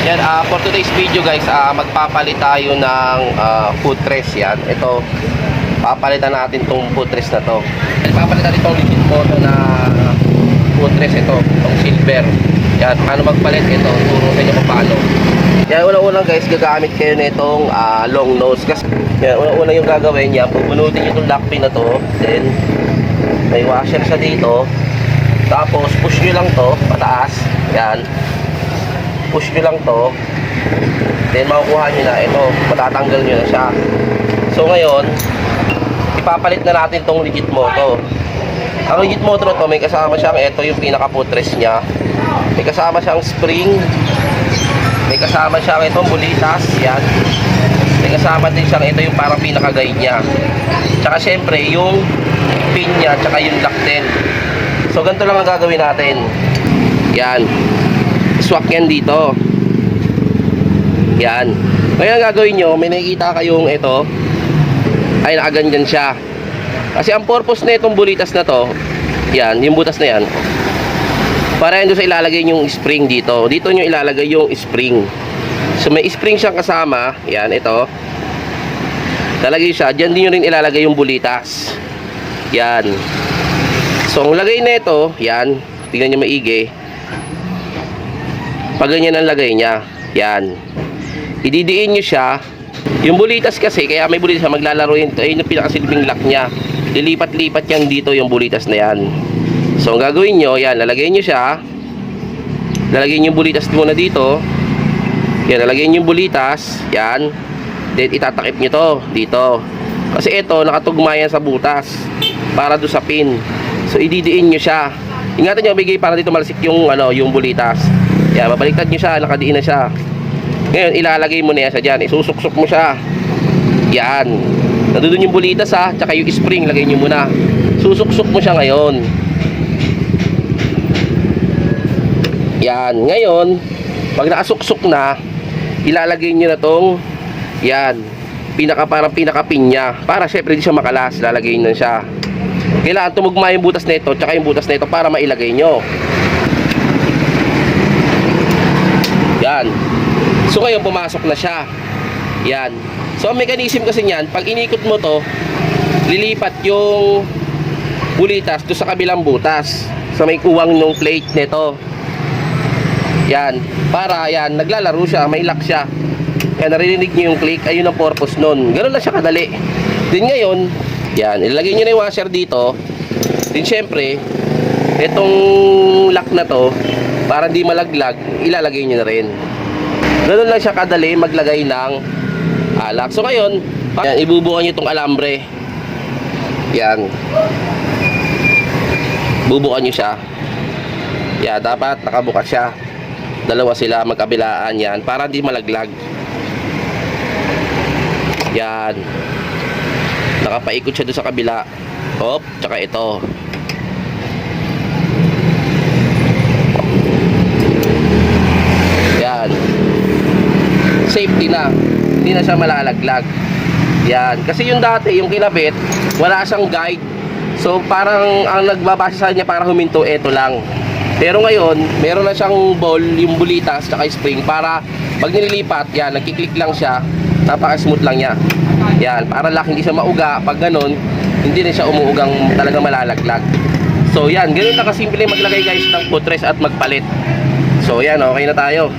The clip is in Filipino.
Yan, for today's video guys, magpapalit tayo ng footrest yan. Ito, papalitan natin tong footrest na to. Papalitan natin itong legit moto na footrest ito, itong silver. Yan, paano magpalit ito, turo sa inyo kung paano. Yan, unang-unang guys, gagamit kayo na itong long nose. Kasi, yan, unang-unang yung gagawin niya, pupunutin nyo itong lock pin na to. Then, may washer siya dito. Tapos, push nyo lang to, pataas. Yan. Push nyo lang to, then makukuha nyo na ito, matatanggal nyo na siya. So ngayon, ipapalit na natin tong legit moto. Ang legit moto na to, may kasama siyang ito yung pinaka footrest nya, may kasama siyang spring, may kasama siyang itong bulitas, yan, may kasama din siyang ito yung parang pinaka guide nya, tsaka syempre yung pin nya, tsaka yung lock din. So ganito lang ang gagawin natin. Yan, swak yan dito. Yan. Ngayon ang gagawin nyo, may nakikita kayong ito, ay nakaganyan siya. Kasi ang purpose na itong bulitas na to, yan, yung butas na yan, para yun sa ilalagay yung spring dito. Dito nyo ilalagay yung spring. So may spring siyang kasama. Yan, ito. Lalagay siya. Diyan din nyo rin ilalagay yung bulitas. Yan. So ang lagay na ito, yan, tingnan nyo maigi. Pag ganyan ang lagay niya, yan, ididiin nyo siya. Yung bulitas kasi, kaya may bulitas siya, maglalaro yun. Ito ay yung pinakasilbing lock niya. Lilipat-lipat yan dito yung bulitas na yan. So ang gagawin nyo, yan, lalagay nyo siya. Lalagay nyo yung bulitas muna dito. Yan, lalagay nyo yung bulitas. Yan. Then itatakip nyo to dito. Kasi ito, nakatugma yan sa butas para doon sa pin. So ididiin nyo siya. Ingatan nyo, bigay para dito malasik yung, yung bulitas. Yan, babaliktad nyo siya, nakadiin na siya. Ngayon, ilalagay mo na yan sa dyan. Isusuksok mo siya. Yan. Nandun yung bulitas ha, tsaka yung spring, lagay nyo muna. Susuksok mo siya ngayon. Yan. Ngayon, pag nakasuksok na, ilalagay nyo na tong, yan, parang pinaka-pin niya. Para syempre di siya makalas, lalagay nyo na siya. Kailangan tumugma yung butas na ito, tsaka yung butas na ito para mailagay nyo. Yan. So ngayon pumasok na siya. Yan. So ang mechanism kasi niyan, pag inikot mo to, lilipat yung bulitas do sa kabilang butas sa may kuwang ng plate nito. Yan. Para yan, naglalaro siya, may lock siya. Kaya narinig niyo yung click, ayun ang purpose nun. Ganun lang siya kadali. Din ngayon, yan, ilalagay niyo na yung washer dito. Din syempre, itong lock na to, para hindi malaglag, ilalagay nyo na rin. Ganun lang siya kadali maglagay ng lock. So ngayon, yan, ibubukan nyo itong alambre. Yan. Bubukan nyo siya. Yan, dapat nakabukas siya. Dalawa sila magkabilaan yan, para hindi malaglag. Yan. Nakapaikot siya doon sa kabila. Hop, tsaka ito. Yan. Safety na. Hindi na siya malalaglag. Yan. Kasi yung dati, yung kinabit, wala siyang guide. So parang ang nagbabase sa kanya para huminto, ito lang. Pero ngayon, meron na siyang ball, yung bulitas, tsaka spring, para pag nililipat, yan, nagkiklik lang siya. Napaka-smooth lang niya. Yan. Para lang hindi siya mauga. Pag ganun, hindi na siya umuugang talagang malalaglag. So yan. Ganun lang kasimple maglagay guys ng footrest at magpalit. So yan, okay na tayo.